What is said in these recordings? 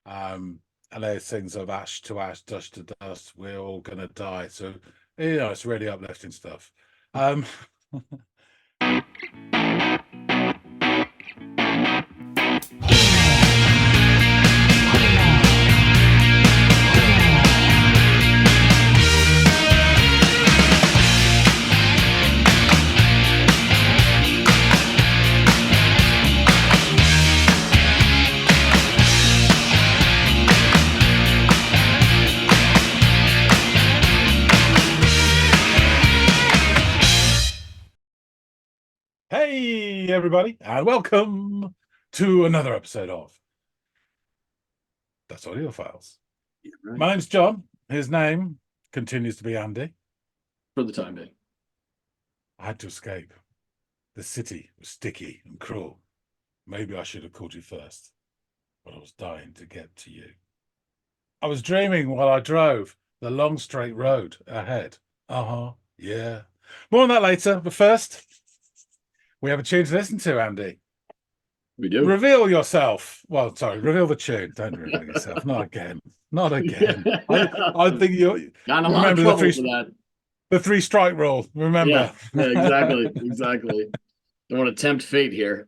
And there's things of ash to ash, dust to dust. We're all gonna die. So it's really uplifting stuff. Um, Hey, everybody, and welcome to another episode of That's Audiophiles. Yeah, right. My name's John. His name continues to be Andy. For the time being. I had to escape. The city was sticky and cruel. Maybe I should have called you first, but I was dying to get to you. I was dreaming while I drove the long straight road ahead. Yeah. More on that later, but first, we have a tune to listen to, Andy. We do. Reveal yourself. Well, sorry, reveal the tune. Don't reveal yourself. Not again. Not again. I think you got in a lot of trouble for that. The 3-strike rule. Remember? Yeah, exactly. Don't want to tempt fate here.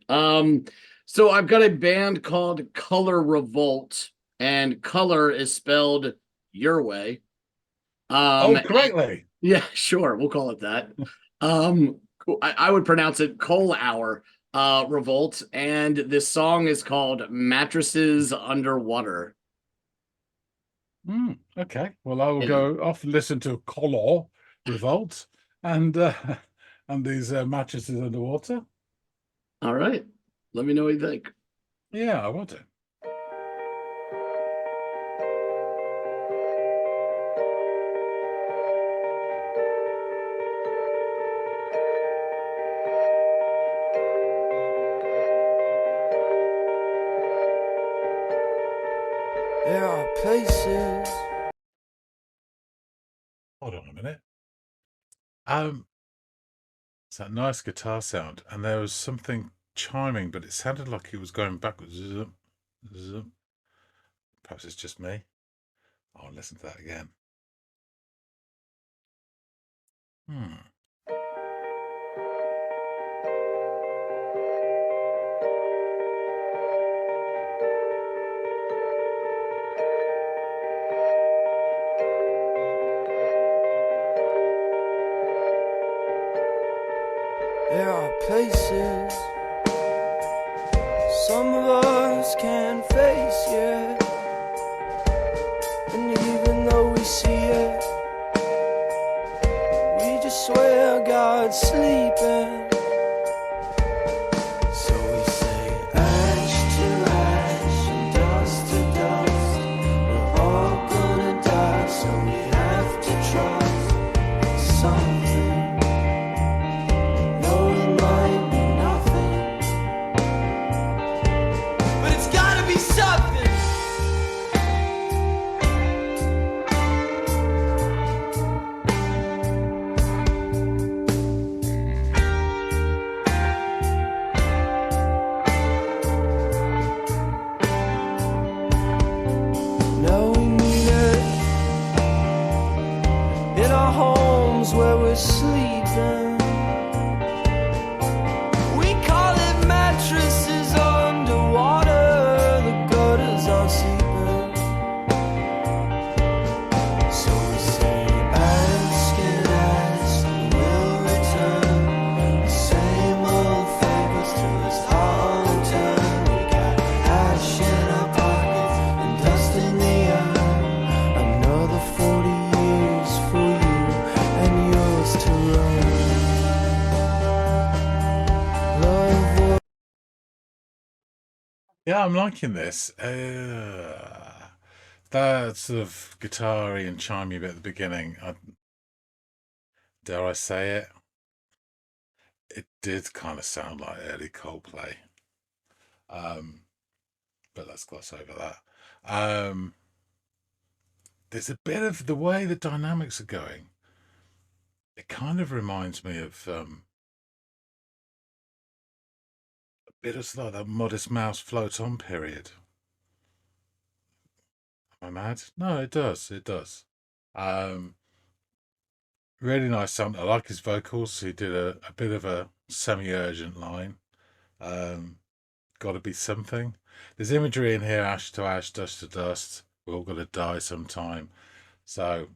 So I've got a band called Color Revolt, and color is spelled your way. Correctly. Yeah, sure. We'll call it that. I would pronounce it Coal Hour Revolt, and this song is called Mattresses Underwater. Okay. Well, I will go off and listen to Color Revolt and these mattresses underwater. All right. Let me know what you think. Yeah, I will do. There are places. Hold on a minute. It's that nice guitar sound, and there was something chiming, but it sounded like it was going backwards. Zoom, zoom. Perhaps it's just me. I'll listen to that again. There are places some of us can't face yet, and even though we see it, we just swear God's sleeping. So we say ash to ash and dust to dust. We're all gonna die, so we have to trust something. Where we're sleeping, we call it mattresses underwater. The gutters are seeping, so we say ask and ask, will return. The same old favors to us all in turn. We got ash in our pockets and dust in the air. Another 40 years for you and yours to run. Yeah, I'm liking this. That sort of guitar-y and chimey bit at the beginning. Dare I say it? It did kind of sound like early Coldplay. But let's gloss over that. There's a bit of the way the dynamics are going. It kind of reminds me of a bit of like that Modest Mouse Float On period. Am I mad? No, it does. It does. Um, really nice sound. I like his vocals. He did a bit of a semi-urgent line. Um, Gotta be something. There's imagery in here, ash to ash, dust to dust. We're all gonna die sometime. So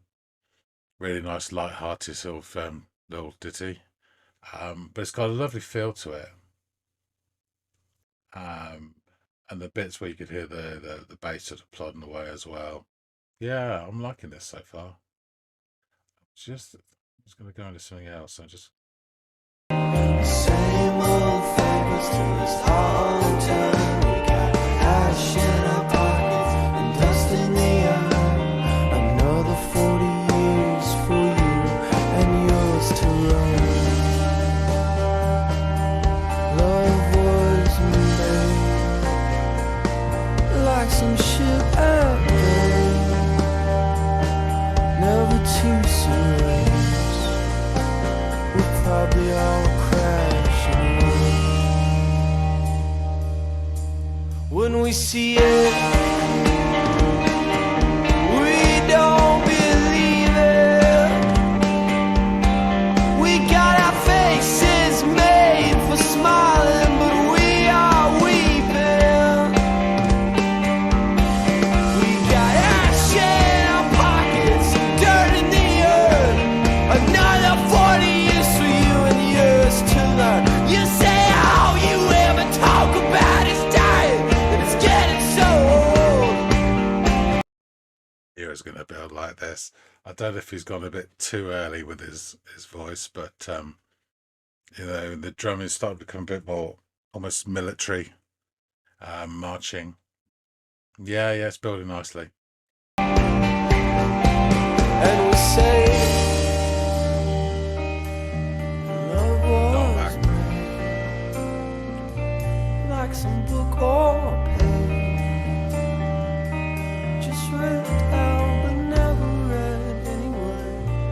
really nice, light-hearted sort of little ditty. But it's got a lovely feel to it. Um, and the bits where you could hear the bass sort of plodding away as well. Yeah, I'm liking this so far. I'm just gonna go into something else. I just Same old favors to us all in turn. We got ash in our pockets and dust in the air. Another 40 years for you and yours to run. Love was made like some ship at bay, never too serious. We'll probably all crash and run. When we see it, we don't believe it. We got our faces made for smiling, but we are weeping. We got ash in our pockets, dirt in the earth. Another 40 years for you and yours to learn. You say all you ever talk about is dying, and it's getting so old. Hero's gonna build like this. I don't know if he's gone a bit too early with his voice, but the drumming started to become a bit more almost military, marching. Yeah, it's building nicely. And we say love Not was back. made like some book or page, just read out but never read anyway.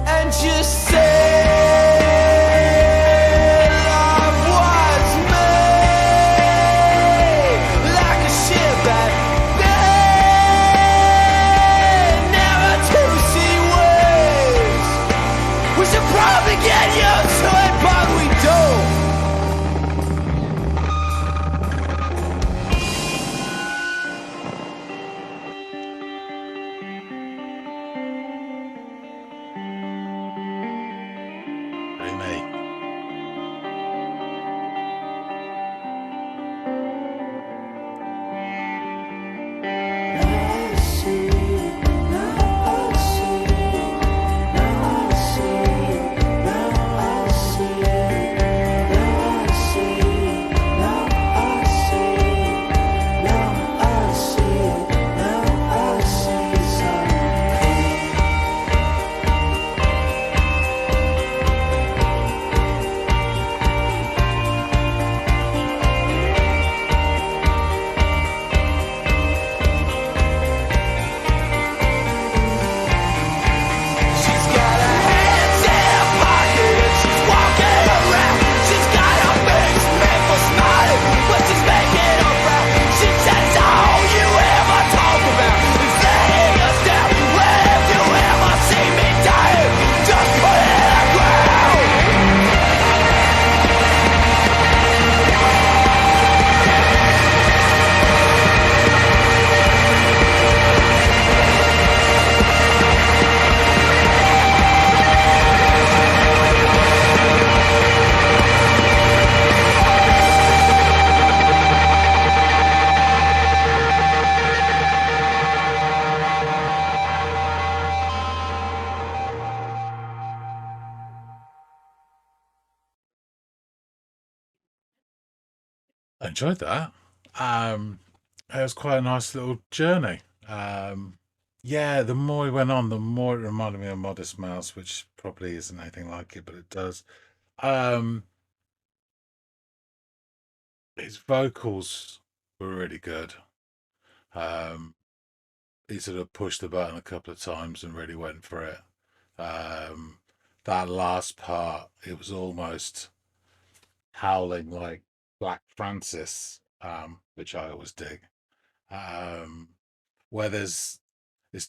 And just say love was made like a ship at bay, never to see waves. We should probably get used to it, but we don't. Hey, mate. Now I see, now I see, now I see, now I see, now I see, now I see, now I see, now I see something. She's got her hands in her pocket and she's walking around. She's got her face made for smiling, but she's making a frown. She says all you ever talk about is laying us down. Well, if you ever see me dying, just put it in the ground. I enjoyed that. It was quite a nice little journey. Yeah, the more we went on, the more it reminded me of Modest Mouse, which probably isn't anything like it, but it does. Um, his vocals were really good. Um, he sort of pushed the button a couple of times and really went for it. That last part, it was almost howling like Black Francis, which I always dig. Um, where it's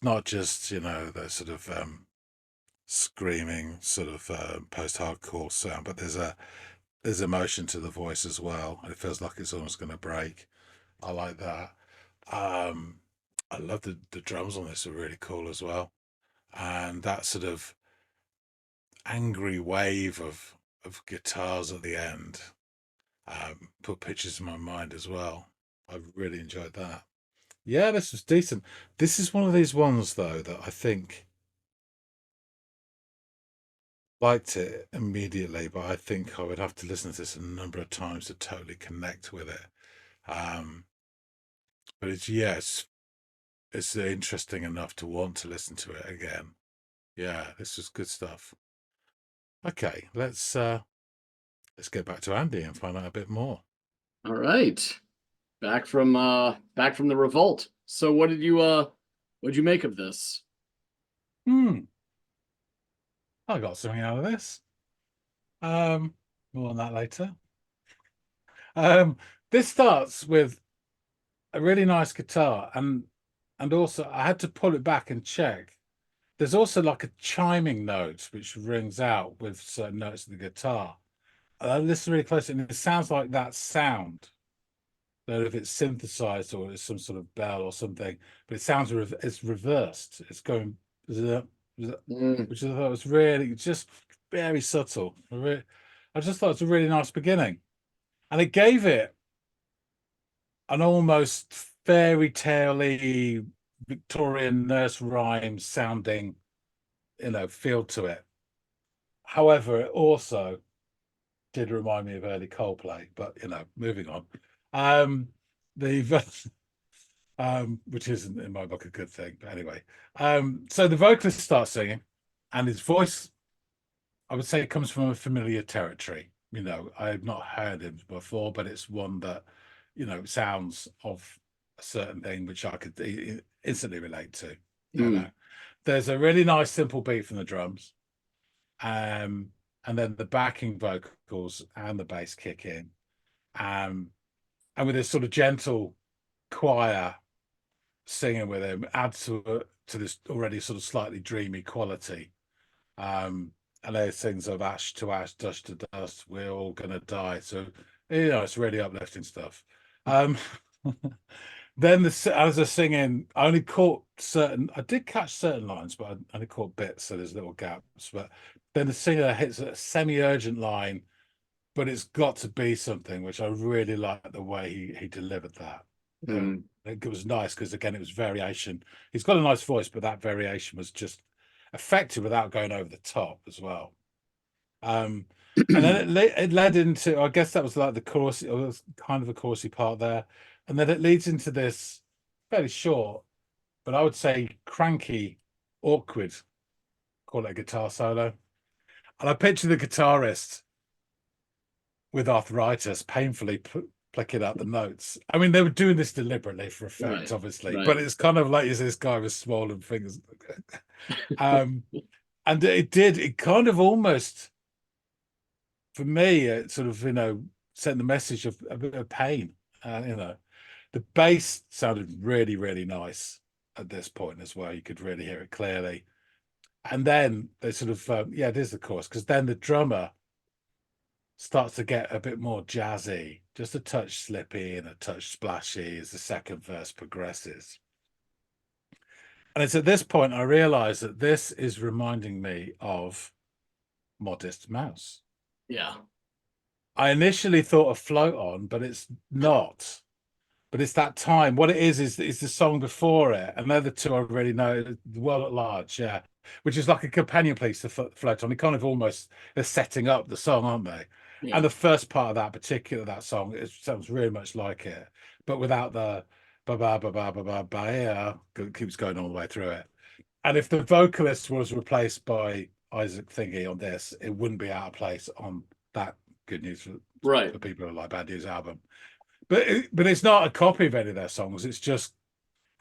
not just, you know, the sort of screaming sort of post-hardcore sound, but there's emotion to the voice as well, and it feels like it's almost going to break. I like that. I love the drums on this are really cool as well, and that sort of angry wave of guitars at the end put pictures in my mind as well. I really enjoyed that. Yeah, this was decent. This is one of these ones though that I think liked it immediately, but I think I would have to listen to this a number of times to totally connect with it. But it's yes, it's interesting enough to want to listen to it again. Yeah, this was good stuff. Okay, let's get back to Andy and find out a bit more. All right. Back from the Revolt. So what'd you make of this? I got something out of this. More on that later. This starts with a really nice guitar, and also I had to pull it back and check. There's also like a chiming note which rings out with certain notes of the guitar. I listen really close, and it sounds like that sound. I don't know if it's synthesized or it's some sort of bell or something, but it sounds it's reversed. It's going, which I thought was really just very subtle. I just thought it was a really nice beginning, and it gave it an almost fairy tale-y Victorian nurse rhyme sounding, you know, feel to it. However, it also did remind me of early Coldplay, but you know, moving on. The which isn't in my book a good thing, but anyway. So the vocalist starts singing, and his voice, I would say, comes from a familiar territory. You know, I have not heard him before, but it's one that, you know, sounds of a certain thing which I could instantly relate to. You know, there's a really nice simple beat from the drums, and then the backing vocals and the bass kick in, and with this sort of gentle choir singing with him adds to this already sort of slightly dreamy quality. And there's things of ash to ash, dust to dust, we're all gonna die. So, you know, it's really uplifting stuff. Then as they're singing, I did catch certain lines, but I only caught bits, so there's little gaps. But then the singer hits a semi-urgent line, but it's got to be something, which I really like the way he delivered that. It was nice because again, it was variation. He's got a nice voice, but that variation was just effective without going over the top as well. And then it led into, I guess that was like the chorus, it was kind of a chorusy part there, and then it leads into this fairly short, but I would say cranky, awkward, call it a guitar solo. And I picture the guitarist with arthritis painfully picking out the notes. I mean, they were doing this deliberately for effect, obviously, but it's kind of like this guy with swollen fingers. And it kind of almost, for me, it sort of, you know, sent the message of a bit of pain. You know, the bass sounded really, really nice at this point as well. You could really hear it clearly. And then they sort of, yeah, it is the chorus, because then the drummer starts to get a bit more jazzy, just a touch slippy and a touch splashy as the second verse progresses. And it's at this point I realize that this is reminding me of Modest Mouse. Yeah. I initially thought of Float On, but it's not. But it's that time. What it is the song before it, and they're the two I really know. The World at Large, yeah, which is like a companion piece to Float On. It kind of almost, they're setting up the song, aren't they? Yeah. And the first part of that song, it sounds really much like it, but without the ba ba ba ba ba ba ba, yeah, it keeps going all the way through it. And if the vocalist was replaced by Isaac Thingy on this, it wouldn't be out of place on that Good News for people who like Bad News album. But it's not a copy of any of their songs. It's just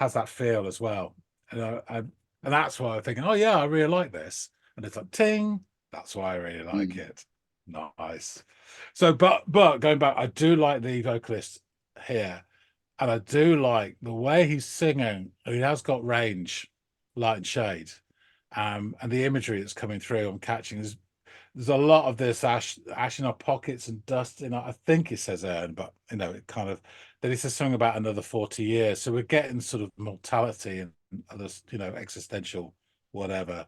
has that feel as well. And that's why I'm thinking, oh yeah, I really like this. And it's like ting. That's why I really like it. Nice. So, but going back, I do like the vocalist here. And I do like the way he's singing. He has got range, light and shade, and the imagery that's coming through. I'm catching. There's a lot of this ash in our pockets and dust in our, I think it says urn, but it kind of, then he says something about another 40 years. So we're getting sort of mortality and other, existential whatever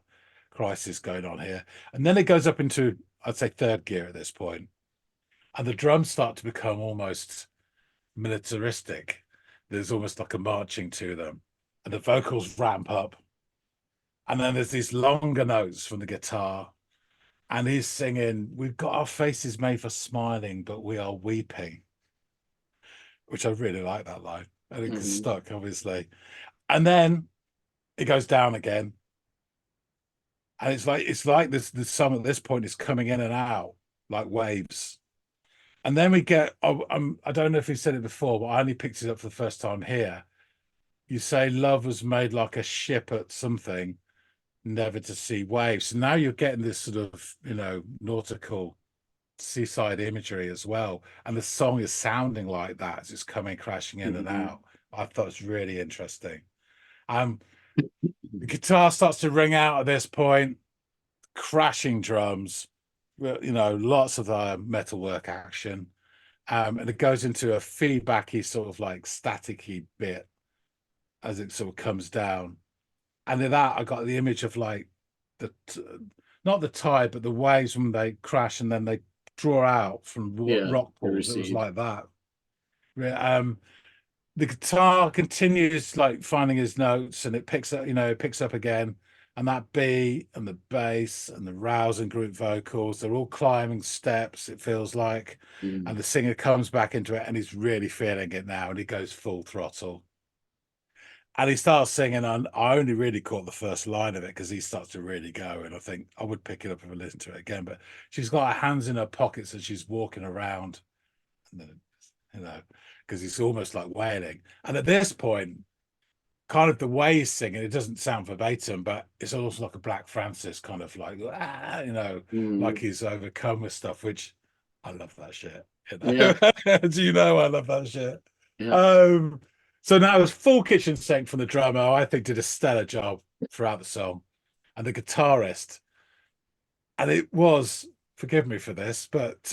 crisis going on here. And then it goes up into, I'd say, third gear at this point, and the drums start to become almost militaristic. There's almost like a marching to them, and the vocals ramp up, and then there's these longer notes from the guitar, and he's singing, "We've got our faces made for smiling, but we are weeping," which I really like that line, and it gets stuck, obviously. And then it goes down again, and it's like this. The song at this point is coming in and out like waves. And then we get, I don't know if he said it before, but I only picked it up for the first time here. You say love was made like a ship at something, never to see waves. So now you're getting this sort of, nautical seaside imagery as well. And the song is sounding like that as it's coming crashing in and out. I thought it was really interesting. The guitar starts to ring out at this point, crashing drums, lots of metalwork action, and it goes into a feedbacky sort of like staticky bit as it sort of comes down. And in that I got the image of like not the tide, but the waves when they crash and then they draw out from rock pools. It was like that. The guitar continues like finding his notes, and it picks up again. And that beat and the bass and the rousing group vocals, they're all climbing steps, it feels like. And the singer comes back into it, and he's really feeling it now, and he goes full throttle. And he starts singing, and I only really caught the first line of it because he starts to really go. And I think I would pick it up if I listened to it again. But she's got her hands in her pockets as she's walking around, and then, because he's almost like wailing. And at this point, kind of the way he's singing, it doesn't sound verbatim, but it's almost like a Black Francis kind of like, like he's overcome with stuff, which I love that shit. Do you know I love that shit? Yeah. So now it's full kitchen sink from the drummer. I think did a stellar job throughout the song, and the guitarist, and it was, forgive me for this, but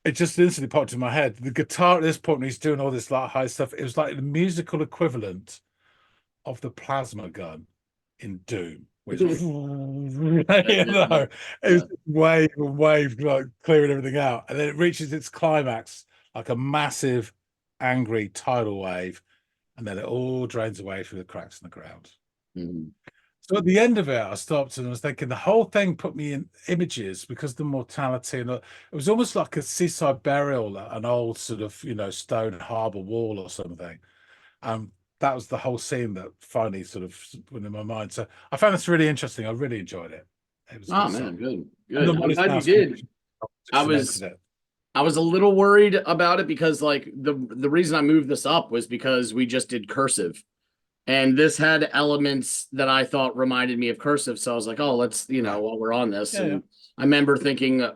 it just instantly popped in my head. The guitar at this point, when he's doing all this like high stuff, it was like the musical equivalent of the plasma gun in Doom, which it was wave and wave, like clearing everything out, and then it reaches its climax like a massive, angry tidal wave, and then it all drains away through the cracks in the ground. So at the end of it, I stopped and I was thinking the whole thing put me in images because the mortality, and it was almost like a seaside burial, an old sort of stone harbor wall or something. That was the whole scene that finally sort of went in my mind. So I found this really interesting. I really enjoyed it. It was Good. I'm glad you did. I was a little worried about it because like the reason I moved this up was because we just did Cursive. And this had elements that I thought reminded me of Cursive. So I was like, oh, let's, while we're on this. I remember thinking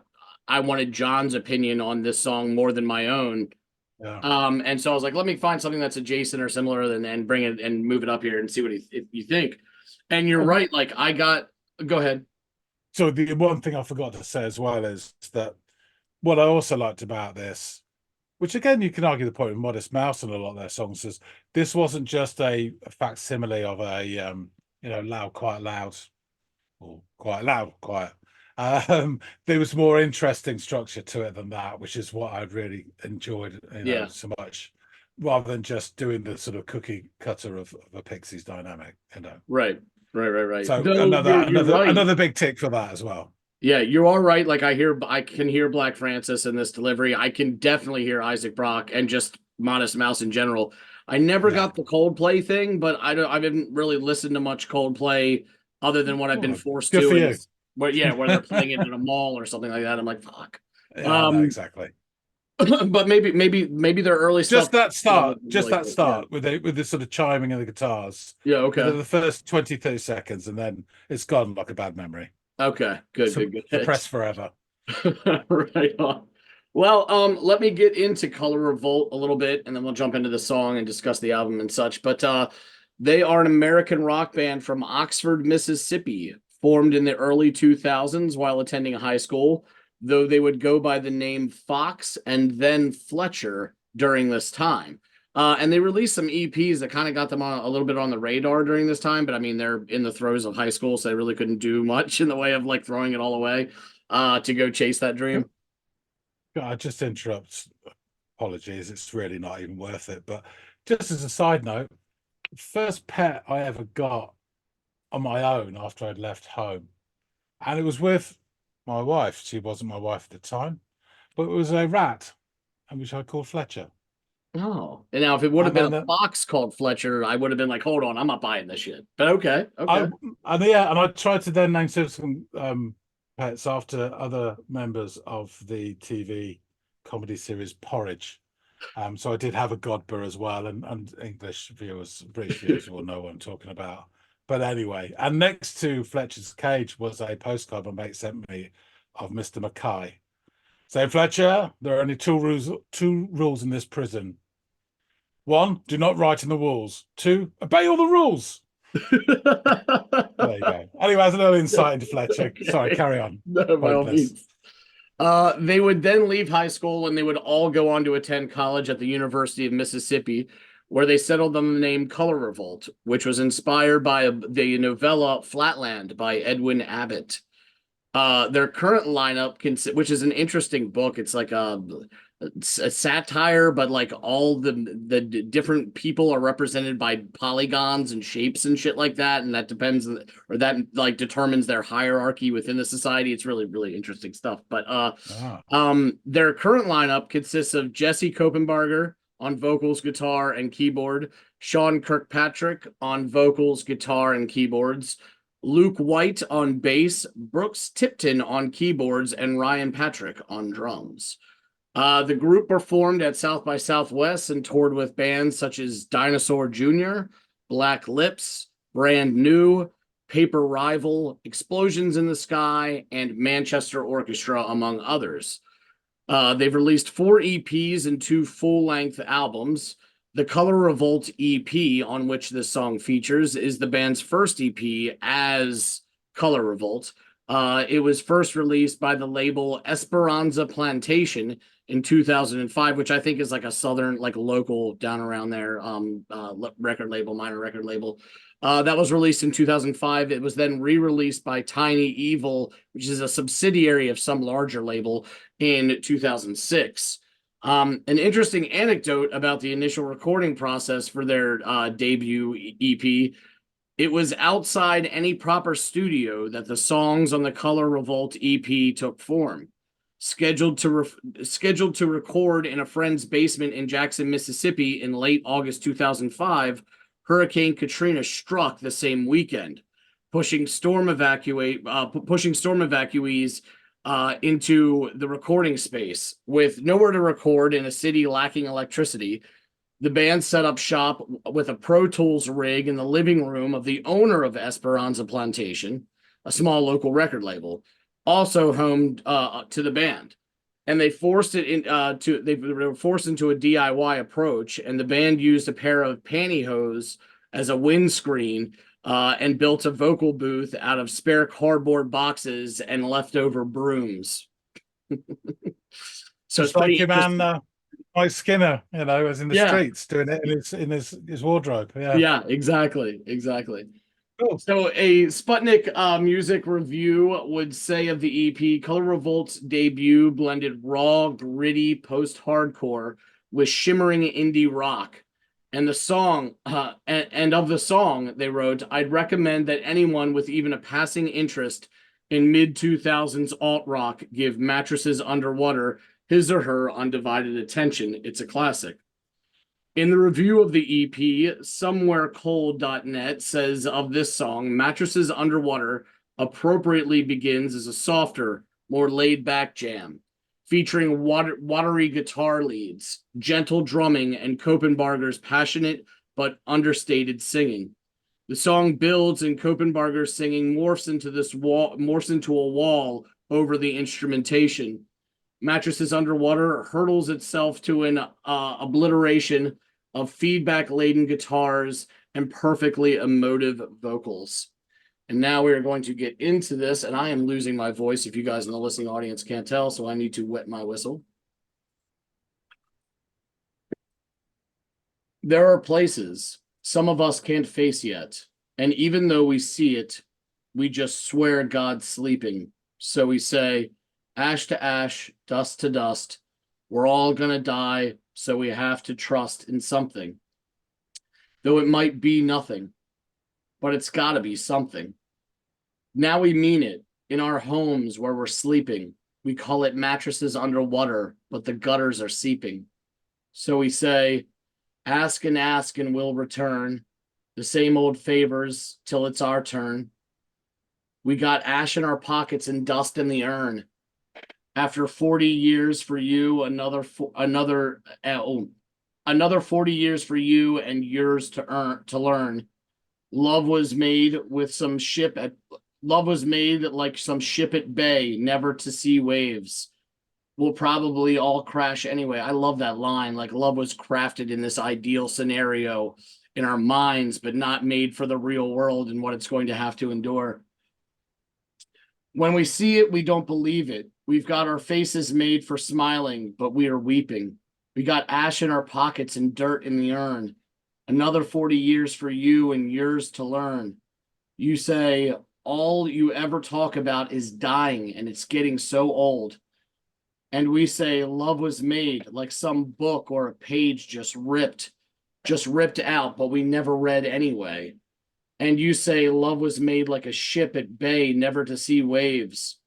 I wanted John's opinion on this song more than my own. And so I was like, let me find something that's adjacent or similar and bring it and move it up here and see what you think. And you're right. Like go ahead. So the one thing I forgot to say as well is that what I also liked about this, which again, you can argue the point of Modest Mouse and a lot of their songs, is this wasn't just a facsimile of a, loud, quiet, loud, or quiet, loud, quiet. There was more interesting structure to it than that, which is what I'd really enjoyed, so much, rather than just doing the sort of cookie cutter of a Pixies dynamic, Right. So No, another big tick for that as well. Yeah, you're all right. Like I can hear Black Francis in this delivery. I can definitely hear Isaac Brock and just Modest Mouse in general. I never got the Coldplay thing, but I haven't really listened to much Coldplay other than what I've been forced to. Where they're playing it in a mall or something like that. I'm like, fuck. No, exactly. But maybe their early just stuff. That start with the sort of chiming of the guitars. Yeah, okay. The first 20-30 seconds, and then it's gone like a bad memory. Okay, good. Suppressed forever. Right on. Well, let me get into Color Revolt a little bit, and then we'll jump into the song and discuss the album and such. But they are an American rock band from Oxford, Mississippi, formed in the early 2000s while attending high school, though they would go by the name Fox and then Fletcher during this time. And they released some EPs that kind of got them on a little bit on the radar during this time, but I mean, they're in the throes of high school, so they really couldn't do much in the way of like throwing it all away to go chase that dream. I just interrupt. Apologies, it's really not even worth it. But just as a side note, first pet I ever got on my own after I'd left home, and it was with my wife. She wasn't my wife at the time, but it was a rat, and which I called Fletcher. Oh, and now if it would have And been then a fox called Fletcher, I would have been like, hold on, I'm not buying this shit. But okay, okay. and I tried to then name some pets after other members of the TV comedy series Porridge. So I did have a Godber as well, and English viewers, British viewers will know what I'm talking about. But anyway, and next to Fletcher's cage was a postcard my mate sent me of Mr. Mackay. Say, Fletcher, there are only two rules in this prison. One, do not write in the walls. Two, obey all the rules. There you go. Anyway, as an early insight into Fletcher. Sorry, carry on. No, by all means. They would then leave high school and they would all go on to attend college at the University of Mississippi, where they settled on the name Color Revolt, which was inspired by the novella Flatland by Edwin Abbott. Their current lineup, which is an interesting book, it's like a satire, but like all the different people are represented by polygons and shapes and shit like that, and that depends, or that like determines their hierarchy within the society. It's really, really interesting stuff. But their current lineup consists of Jesse Kopenbarger on vocals, guitar, and keyboard, Sean Kirkpatrick on vocals, guitar, and keyboards, Luke White on bass, Brooks Tipton on keyboards, and Ryan Patrick on drums. The group performed at South by Southwest and toured with bands such as Dinosaur Jr., Black Lips, Brand New, Paper Rival, Explosions in the Sky, and Manchester Orchestra, among others. They've released 4 EPs and 2 full-length albums. The Color Revolt EP, on which this song features, is the band's first EP as Color Revolt. It was first released by the label Esperanza Plantation in 2005, which I think is like a southern, like local down around there record label, minor record label. That was released in 2005. It was then re-released by Tiny Evil, which is a subsidiary of some larger label, in 2006. An interesting anecdote about the initial recording process for their debut EP: it was outside any proper studio that the songs on the Color Revolt EP took form. Scheduled to record in a friend's basement in Jackson, Mississippi in late August 2005, Hurricane Katrina struck the same weekend, pushing storm evacuees into the recording space. With nowhere to record in a city lacking electricity, the band set up shop with a Pro Tools rig in the living room of the owner of Esperanza Plantation, a small local record label, also home to the band. And they forced it they were forced into a DIY approach, and the band used a pair of pantyhose as a windscreen and built a vocal booth out of spare cardboard boxes and leftover brooms. So it's like your man Mike Skinner, was in the streets doing it in his wardrobe. Yeah, exactly. Cool. So a Sputnik music review would say of the EP, Color Revolt's debut blended raw, gritty post-hardcore with shimmering indie rock. And the song, and of the song, they wrote, I'd recommend that anyone with even a passing interest in mid-2000s alt-rock give Mattresses Underwater his or her undivided attention. It's a classic. In the review of the EP, somewherecold.net says of this song, Mattresses Underwater appropriately begins as a softer, more laid-back jam, featuring watery guitar leads, gentle drumming, and Kopenbarger's passionate but understated singing. The song builds, and Kopenbarger's singing morphs into a wall over the instrumentation. Mattresses Underwater hurtles itself to an obliteration of feedback-laden guitars and perfectly emotive vocals. And now we are going to get into this, and I am losing my voice if you guys in the listening audience can't tell, so I need to wet my whistle. There are places some of us can't face yet, and even though we see it, we just swear God's sleeping. So we say, ash to ash, dust to dust, we're all gonna die, so we have to trust in something. Though it might be nothing, but it's gotta be something. Now we mean it in our homes where we're sleeping. We call it mattresses underwater, but the gutters are seeping. So we say, ask and we'll return the same old favors till it's our turn. We got ash in our pockets and dust in the urn. After 40 years for you, another 40 years for you and yours to learn. Love was made like some ship at bay, never to see waves. We'll probably all crash anyway. I love that line. Like, love was crafted in this ideal scenario in our minds, but not made for the real world and what it's going to have to endure. When we see it, we don't believe it. We've got our faces made for smiling, but we are weeping. We got ash in our pockets and dirt in the urn. Another 40 years for you and yours to learn. You say all you ever talk about is dying, and it's getting so old. And we say love was made like some book or a page just ripped out, but we never read anyway. And you say love was made like a ship at bay, never to see waves.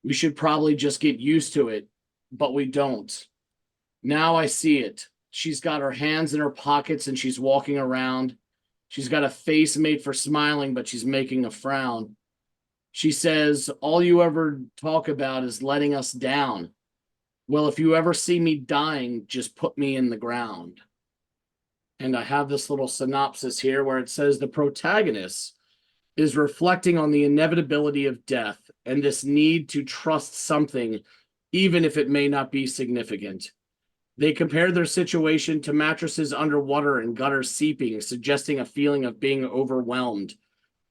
We should probably just get used to it, but we don't. Now I see it. She's got her hands in her pockets and she's walking around. She's got a face made for smiling, but she's making a frown. She says, all you ever talk about is letting us down. Well, if you ever see me dying, just put me in the ground. And I have this little synopsis here where it says the protagonist is reflecting on the inevitability of death and this need to trust something, even if it may not be significant. They compare their situation to mattresses underwater and gutters seeping, suggesting a feeling of being overwhelmed.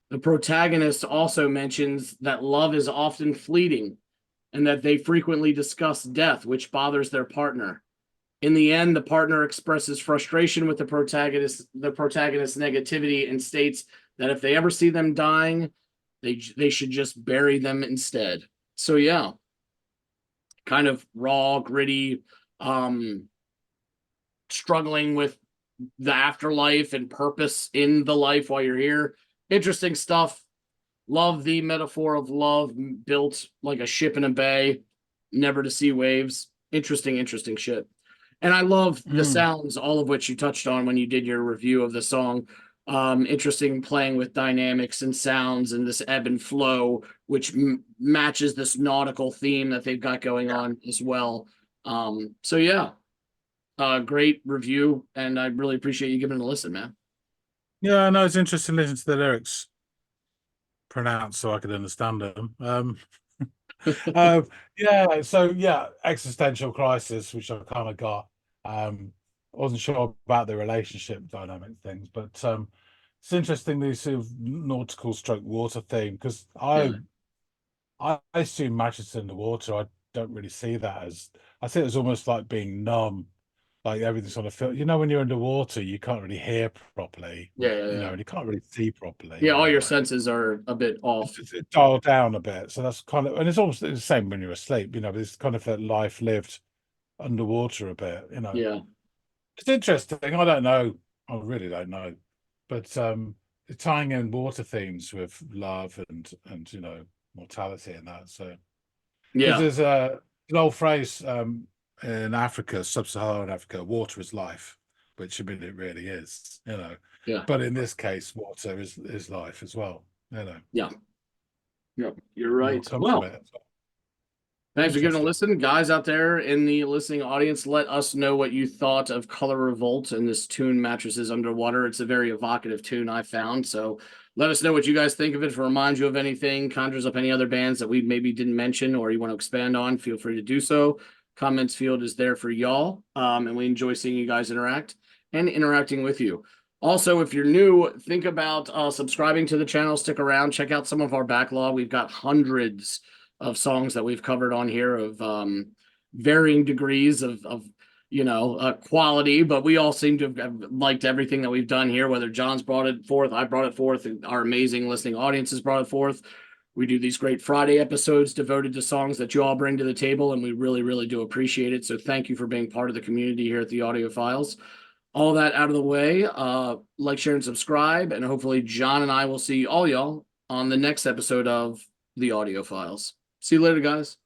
The protagonist also mentions that love is often fleeting and that they frequently discuss death, which bothers their partner. In the end, the partner expresses frustration with the protagonist's negativity and states that if they ever see them dying, they should just bury them instead. So yeah, kind of raw, gritty, struggling with the afterlife and purpose in the life while you're here. Interesting stuff. Love the metaphor of love built like a ship in a bay, never to see waves. Interesting shit. And I love the sounds, all of which you touched on when you did your review of the song. Interesting playing with dynamics and sounds and this ebb and flow, which matches this nautical theme that they've got going on as well. So yeah, great review, and I really appreciate you giving it a listen, man. Yeah, I know it's interesting listening to the lyrics pronounced so I could understand them. Yeah, so yeah, existential crisis, which I kind of got. I wasn't sure about the relationship dynamic things, but it's interesting these sort of nautical stroke water theme, because I assume mattresses in the water. I don't really see that as, I see it as almost like being numb, like everything's on a film. You know, when you're underwater, you can't really hear properly. Yeah. You know, and you can't really see properly. Yeah, all your senses are a bit off. It's dialed down a bit. So that's kind of, and it's almost the same when you're asleep, you know, but it's kind of a life lived underwater a bit, you know. Yeah. It's interesting. I don't know. I really don't know. But tying in water themes with love and you know, mortality and that. So yeah, there's an old phrase in Africa, sub-Saharan Africa, water is life, which I mean it really is, you know. Yeah. But in this case, water is life as well, you know. Yeah. Yep, you're right. Well, thanks for giving a listen. Guys out there in the listening audience, let us know what you thought of Color Revolt and this tune, Mattresses Underwater. It's a very evocative tune, I found. So let us know what you guys think of it. If it reminds you of anything, conjures up any other bands that we maybe didn't mention or you want to expand on, feel free to do so. comments field is there for y'all. And we enjoy seeing you guys interact and interacting with you. Also, if you're new, think about subscribing to the channel. Stick around. Check out some of our backlog. We've got hundreds of songs that we've covered on here of varying degrees of quality, but we all seem to have liked everything that we've done here, whether John's brought it forth, I brought it forth, and our amazing listening audience has brought it forth. We do these great Friday episodes devoted to songs that you all bring to the table, and we really, really do appreciate it. So thank you for being part of the community here at the Audiophiles. All that out of the way, like, share, and subscribe, and hopefully John and I will see all y'all on the next episode of the Audiophiles. See you later, guys.